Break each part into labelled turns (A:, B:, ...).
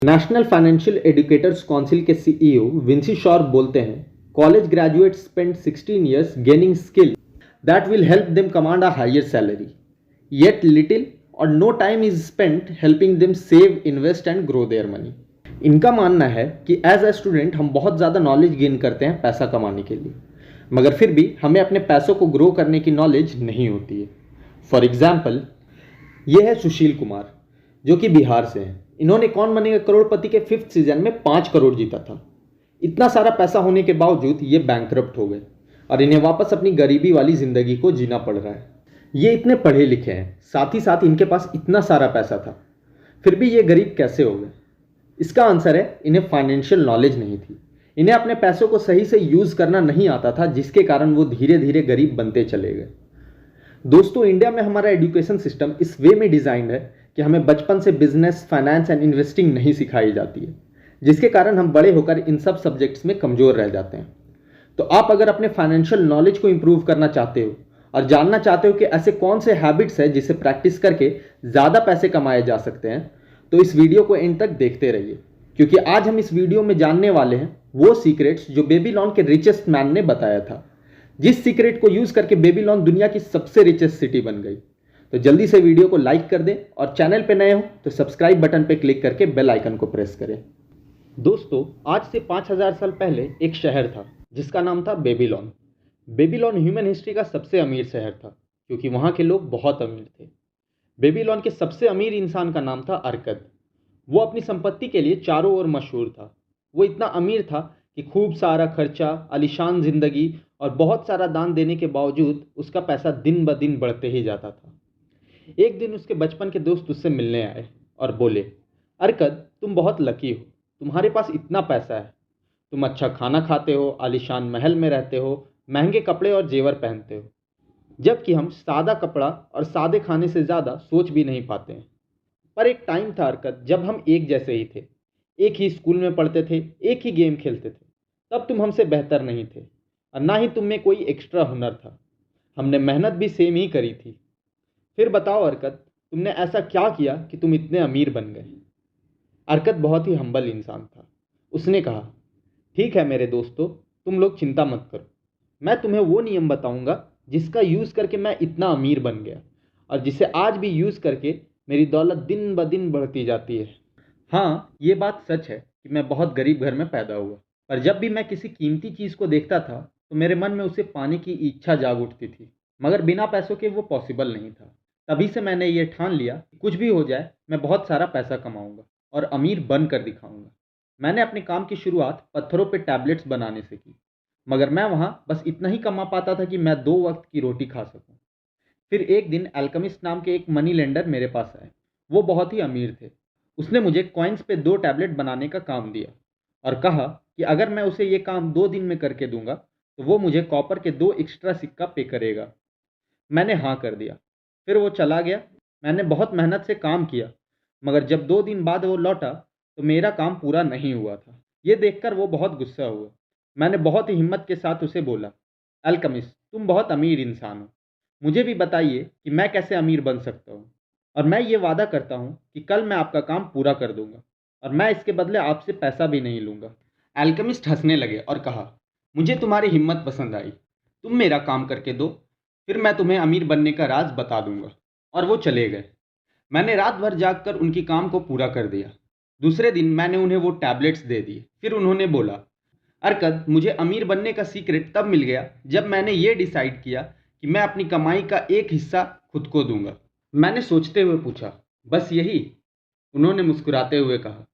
A: National financial educators council के CEO Vincy Shorp बोलते हैं, college graduates spend 16 years gaining skill that will help them command a higher salary, yet little or no time is spent helping them save, invest and grow their money. इनका मानना है कि as a student हम बहुत ज़्यादा knowledge gain करते हैं पैसा कमाने के लिए, मगर फिर भी हमें अपने पैसों को ग्रो करने की नॉलेज नहीं होती है। फॉर एग्जाम्पल, ये है सुशील कुमार जो कि बिहार से हैं। इन्होंने कौन बनेगा करोड़पति के 5th सीजन में 5 करोड़ जीता था। इतना सारा पैसा होने के बावजूद ये बैंकरप्ट हो गए और इन्हें वापस अपनी गरीबी वाली ज़िंदगी को जीना पड़ रहा है। ये इतने पढ़े लिखे हैं, साथ ही साथ इनके पास इतना सारा पैसा था, फिर भी ये गरीब कैसे हो गए? इसका आंसर है, इन्हें फाइनेंशियल नॉलेज नहीं थी। इन्हें अपने पैसों को सही से यूज़ करना नहीं आता था, जिसके कारण वो धीरे धीरे गरीब बनते चले गए। दोस्तों, इंडिया में हमारा एजुकेशन सिस्टम इस वे में डिज़ाइंड है कि हमें बचपन से बिजनेस, फाइनेंस एंड इन्वेस्टिंग नहीं सिखाई जाती है, जिसके कारण हम बड़े होकर इन सब सब्जेक्ट्स में कमज़ोर रह जाते हैं। तो आप अगर अपने फाइनेंशियल नॉलेज को इंप्रूव करना चाहते हो और जानना चाहते हो कि ऐसे कौन से हैबिट्स हैं जिसे प्रैक्टिस करके ज़्यादा पैसे कमाए जा सकते हैं, तो इस वीडियो को एंड तक देखते रहिए, क्योंकि आज हम इस वीडियो में जानने वाले हैं वो सीक्रेट्स जो बेबीलोन के रिचेस्ट मैन ने बताया था, जिस सीक्रेट को यूज़ करके बेबीलोन दुनिया की सबसे रिचेस्ट सिटी बन गई। तो जल्दी से वीडियो को लाइक कर दें और चैनल पे नए हो तो सब्सक्राइब बटन पे क्लिक करके बेल आइकन को प्रेस करें। दोस्तों, आज से 5000 साल पहले एक शहर था जिसका नाम था बेबीलोन। बेबीलोन ह्यूमन हिस्ट्री का सबसे अमीर शहर था, क्योंकि वहाँ के लोग बहुत अमीर थे। बेबीलोन के सबसे अमीर इंसान का नाम था अरकद। वो अपनी संपत्ति के लिए चारों ओर मशहूर था। वो इतना अमीर था कि खूब सारा खर्चा, आलीशान जिंदगी और बहुत सारा दान देने के बावजूद उसका पैसा दिन ब दिन बढ़ते ही जाता था। एक दिन उसके बचपन के दोस्त उससे मिलने आए और बोले, अरकद, तुम बहुत लकी हो, तुम्हारे पास इतना पैसा है, तुम अच्छा खाना खाते हो, आलीशान महल में रहते हो, महंगे कपड़े और जेवर पहनते हो, जबकि हम सादा कपड़ा और सादे खाने से ज़्यादा सोच भी नहीं पाते हैं। पर एक टाइम था अरकद, जब हम एक जैसे ही थे, एक ही स्कूल में पढ़ते थे, एक ही गेम खेलते थे। तब तुम हमसे बेहतर नहीं थे और ना ही तुम में कोई एक्स्ट्रा हुनर था। हमने मेहनत भी सेम ही करी थी। फिर बताओ अरकत, तुमने ऐसा क्या किया कि तुम इतने अमीर बन गए? अरकत बहुत ही हम्बल इंसान था। उसने कहा, ठीक है मेरे दोस्तों, तुम लोग चिंता मत करो, मैं तुम्हें वो नियम बताऊंगा जिसका यूज़ करके मैं इतना अमीर बन गया और जिसे आज भी यूज़ करके मेरी दौलत दिन ब दिन बढ़ती जाती है। हाँ, ये बात सच है कि मैं बहुत गरीब घर में पैदा हुआ, पर जब भी मैं किसी कीमती चीज़ को देखता था तो मेरे मन में उसे पाने की इच्छा जाग उठती थी, मगर बिना पैसों के वो पॉसिबल नहीं था। तभी से मैंने ये ठान लिया कि कुछ भी हो जाए, मैं बहुत सारा पैसा कमाऊंगा और अमीर बन कर दिखाऊंगा। मैंने अपने काम की शुरुआत पत्थरों पे टैबलेट्स बनाने से की, मगर मैं वहाँ बस इतना ही कमा पाता था कि मैं 2 वक्त की रोटी खा सकूं। फिर एक दिन अल्केमिस्ट नाम के एक मनी लेंडर मेरे पास आए। वो बहुत ही अमीर थे। उसने मुझे कॉइन्स पे 2 टैबलेट बनाने का काम दिया और कहा कि अगर मैं उसे ये काम 2 दिन में करके दूंगा तो वो मुझे कॉपर के 2 एक्स्ट्रा सिक्का पे करेगा। मैंने हाँ कर दिया। फिर वो चला गया। मैंने बहुत मेहनत से काम किया, मगर जब 2 दिन बाद वो लौटा तो मेरा काम पूरा नहीं हुआ था। ये देखकर वो बहुत गुस्सा हुआ। मैंने बहुत ही हिम्मत के साथ उसे बोला, अल्केमिस्ट, तुम बहुत अमीर इंसान हो, मुझे भी बताइए कि मैं कैसे अमीर बन सकता हूँ, और मैं ये वादा करता हूँ कि कल मैं आपका काम पूरा कर दूंगा और मैं इसके बदले आपसे पैसा भी नहीं लूँगा। अल्केमिस्ट हंसने लगे और कहा, मुझे तुम्हारी हिम्मत पसंद आई, तुम मेरा काम करके दो, फिर मैं तुम्हें अमीर बनने का राज बता दूंगा। और वो चले गए। मैंने रात भर जागकर उनकी काम को पूरा कर दिया। दूसरे दिन मैंने उन्हें वो टैबलेट्स दे दिए। फिर उन्होंने बोला, अरकद, मुझे अमीर बनने का सीक्रेट तब मिल गया जब मैंने ये डिसाइड किया कि मैं अपनी कमाई का एक हिस्सा खुद को दूंगा। मैंने सोचते हुए पूछा, बस यही? उन्होंने मुस्कुराते हुए कहा,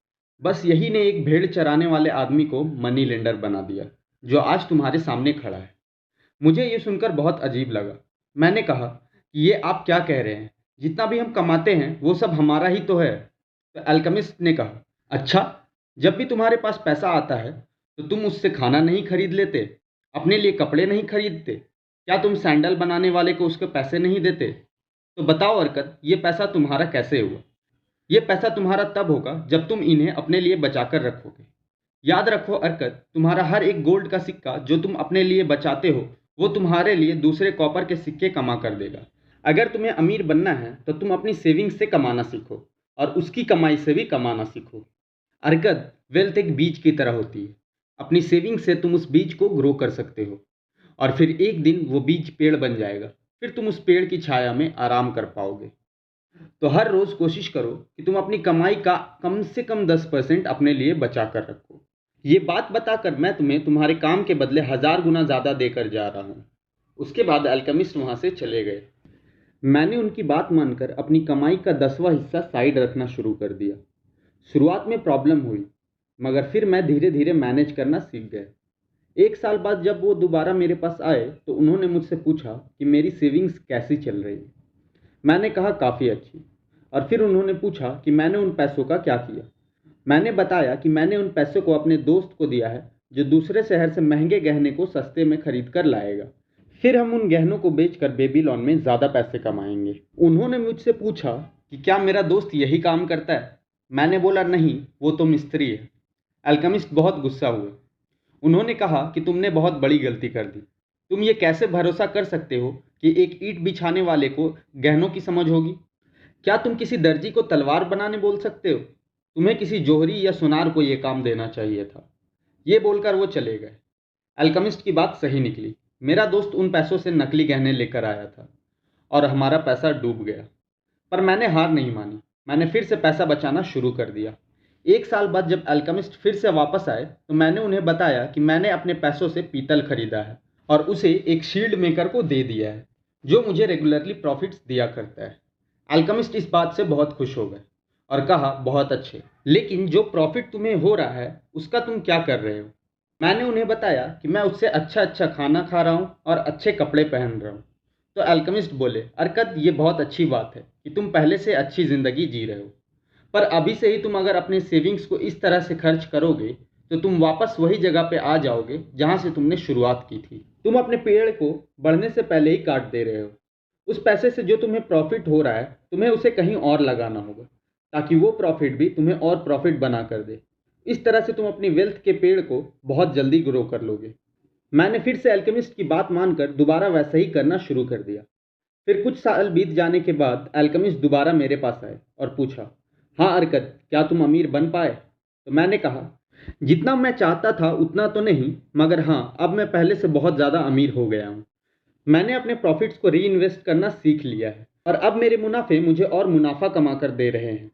A: बस यही ने एक भेड़ चराने वाले आदमी को मनी लेंडर बना दिया, जो आज तुम्हारे सामने खड़ा है। मुझे ये सुनकर बहुत अजीब लगा। मैंने कहा कि ये आप क्या कह रहे हैं? जितना भी हम कमाते हैं वो सब हमारा ही तो है। तो अल्केमिस्ट ने कहा, अच्छा, जब भी तुम्हारे पास पैसा आता है तो तुम उससे खाना नहीं खरीद लेते, अपने लिए कपड़े नहीं खरीदते, क्या तुम सैंडल बनाने वाले को उसके पैसे नहीं देते? तो बताओ अरकत, ये पैसा तुम्हारा कैसे हुआ? ये पैसा तुम्हारा तब होगा जब तुम इन्हें अपने लिए बचा कर रखोगे। याद रखो अरकत, तुम्हारा हर एक गोल्ड का सिक्का जो तुम अपने लिए बचाते हो, वो तुम्हारे लिए दूसरे कॉपर के सिक्के कमा कर देगा। अगर तुम्हें अमीर बनना है तो तुम अपनी सेविंग्स से कमाना सीखो और उसकी कमाई से भी कमाना सीखो। अर्कद, वेल्थ एक बीज की तरह होती है। अपनी सेविंग से तुम उस बीज को ग्रो कर सकते हो और फिर एक दिन वो बीज पेड़ बन जाएगा। फिर तुम उस पेड़ की छाया में आराम कर पाओगे। तो हर रोज कोशिश करो कि तुम अपनी कमाई का कम से कम 10% अपने लिए बचा कर रखो। ये बात बताकर मैं तुम्हें तुम्हारे काम के बदले 1000 गुना ज़्यादा देकर जा रहा हूँ। उसके बाद अल्केमिस्ट वहाँ से चले गए। मैंने उनकी बात मानकर अपनी कमाई का 10वां हिस्सा साइड रखना शुरू कर दिया। शुरुआत में प्रॉब्लम हुई, मगर फिर मैं धीरे धीरे मैनेज करना सीख गया। एक साल बाद जब वो दोबारा मेरे पास आए तो उन्होंने मुझसे पूछा कि मेरी सेविंग्स कैसी चल रही है। मैंने कहा काफ़ी अच्छी। और फिर उन्होंने पूछा कि मैंने उन पैसों का क्या किया। मैंने बताया कि मैंने उन पैसों को अपने दोस्त को दिया है जो दूसरे शहर से महंगे गहने को सस्ते में खरीद कर लाएगा। फिर हम उन गहनों को बेचकर बेबीलोन में ज़्यादा पैसे कमाएंगे। उन्होंने मुझसे पूछा कि क्या मेरा दोस्त यही काम करता है। मैंने बोला नहीं, वो तो मिस्त्री है। अल्केमिस्ट बहुत गुस्सा हुए। उन्होंने कहा कि तुमने बहुत बड़ी गलती कर दी। तुम ये कैसे भरोसा कर सकते हो कि एक ईंट बिछाने वाले को गहनों की समझ होगी। क्या तुम किसी दर्जी को तलवार बनाने बोल सकते हो। तुम्हें किसी जोहरी या सुनार को यह काम देना चाहिए था। ये बोलकर वो चले गए। अल्केमिस्ट की बात सही निकली। मेरा दोस्त उन पैसों से नकली गहने लेकर आया था और हमारा पैसा डूब गया। पर मैंने हार नहीं मानी। मैंने फिर से पैसा बचाना शुरू कर दिया। एक साल बाद जब अल्केमिस्ट फिर से वापस आए तो मैंने उन्हें बताया कि मैंने अपने पैसों से पीतल खरीदा है और उसे एक शील्ड मेकर को दे दिया है जो मुझे रेगुलरली प्रॉफिट्स दिया करता है। अल्केमिस्ट इस बात से बहुत खुश हो गए और कहा बहुत अच्छे, लेकिन जो प्रॉफिट तुम्हें हो रहा है उसका तुम क्या कर रहे हो। मैंने उन्हें बताया कि मैं उससे अच्छा अच्छा खाना खा रहा हूँ और अच्छे कपड़े पहन रहा हूँ। तो अल्केमिस्ट बोले, अर्कद, ये बहुत अच्छी बात है कि तुम पहले से अच्छी ज़िंदगी जी रहे हो, पर अभी से ही तुम अगर अपने सेविंग्स को इस तरह से खर्च करोगे तो तुम वापस वही जगह पे आ जाओगे जहाँ से तुमने शुरुआत की थी। तुम अपने पेड़ को बढ़ने से पहले ही काट दे रहे हो। उस पैसे से जो तुम्हें प्रॉफिट हो रहा है तुम्हें उसे कहीं और लगाना होगा ताकि वो प्रॉफिट भी तुम्हें और प्रॉफिट बना कर दे। इस तरह से तुम अपनी वेल्थ के पेड़ को बहुत जल्दी ग्रो कर लोगे। मैंने फिर से अल्केमिस्ट की बात मानकर दोबारा वैसा ही करना शुरू कर दिया। फिर कुछ साल बीत जाने के बाद अल्केमिस्ट दोबारा मेरे पास आए और पूछा, हाँ अर्कद, क्या तुम अमीर बन पाए। तो मैंने कहा, जितना मैं चाहता था उतना तो नहीं, मगर हाँ, अब मैं पहले से बहुत ज़्यादा अमीर हो गया हूँ। मैंने अपने प्रॉफिट्स को री इन्वेस्ट करना सीख लिया है और अब मेरे मुनाफे मुझे और मुनाफा कमा कर दे रहे हैं।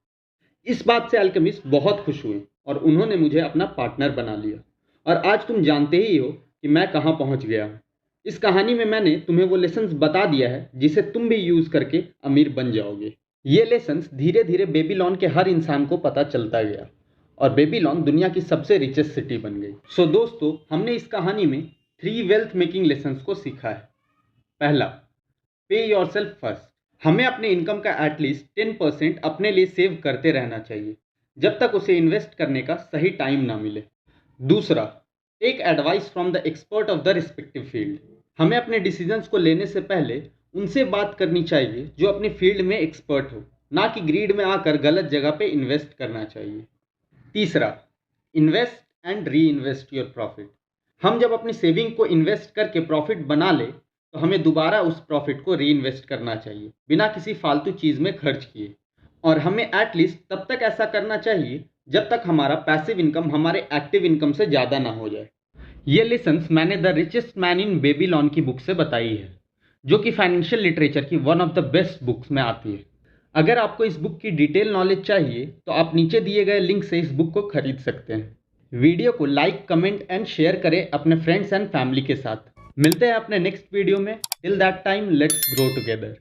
A: इस बात से अल्केमिस्ट बहुत खुश हुए और उन्होंने मुझे अपना पार्टनर बना लिया। और आज तुम जानते ही हो कि मैं कहाँ पहुँच गया हूँ। इस कहानी में मैंने तुम्हें वो लेसन्स बता दिया है जिसे तुम भी यूज़ करके अमीर बन जाओगे। ये लेसन्स धीरे धीरे बेबीलोन के हर इंसान को पता चलता गया और बेबीलोन दुनिया की सबसे रिचेस्ट सिटी बन गई। सो दोस्तों, हमने इस कहानी में 3 वेल्थ मेकिंग लेसन्स को सीखा है। पहला, पे योरसेल्फ फर्स्ट। हमें अपने इनकम का एटलीस्ट 10% अपने लिए सेव करते रहना चाहिए जब तक उसे इन्वेस्ट करने का सही टाइम ना मिले। दूसरा, take advice from the expert of the respective field. हमें अपने डिसीजंस को लेने से पहले उनसे बात करनी चाहिए जो अपने फील्ड में एक्सपर्ट हो, ना कि ग्रीड में आकर गलत जगह पे इन्वेस्ट करना चाहिए। तीसरा, invest and re invest your profit. हम जब अपनी सेविंग को इन्वेस्ट करके प्रॉफिट बना ले तो हमें दोबारा उस प्रॉफिट को री इन्वेस्ट करना चाहिए बिना किसी फालतू चीज़ में खर्च किए। और हमें एटलीस्ट तब तक ऐसा करना चाहिए जब तक हमारा पैसिव इनकम हमारे एक्टिव इनकम से ज़्यादा ना हो जाए। ये लेसन्स मैंने the richest man in Babylon की बुक से बताई है, जो कि फाइनेंशियल लिटरेचर की one of the best books में आती है। अगर आपको इस बुक की डिटेल नॉलेज चाहिए तो आप नीचे दिए गए लिंक से इस बुक को खरीद सकते हैं। वीडियो को लाइक, कमेंट एंड शेयर करें अपने फ्रेंड्स एंड फैमिली के साथ। मिलते हैं अपने नेक्स्ट वीडियो में। Till that time, let's grow together.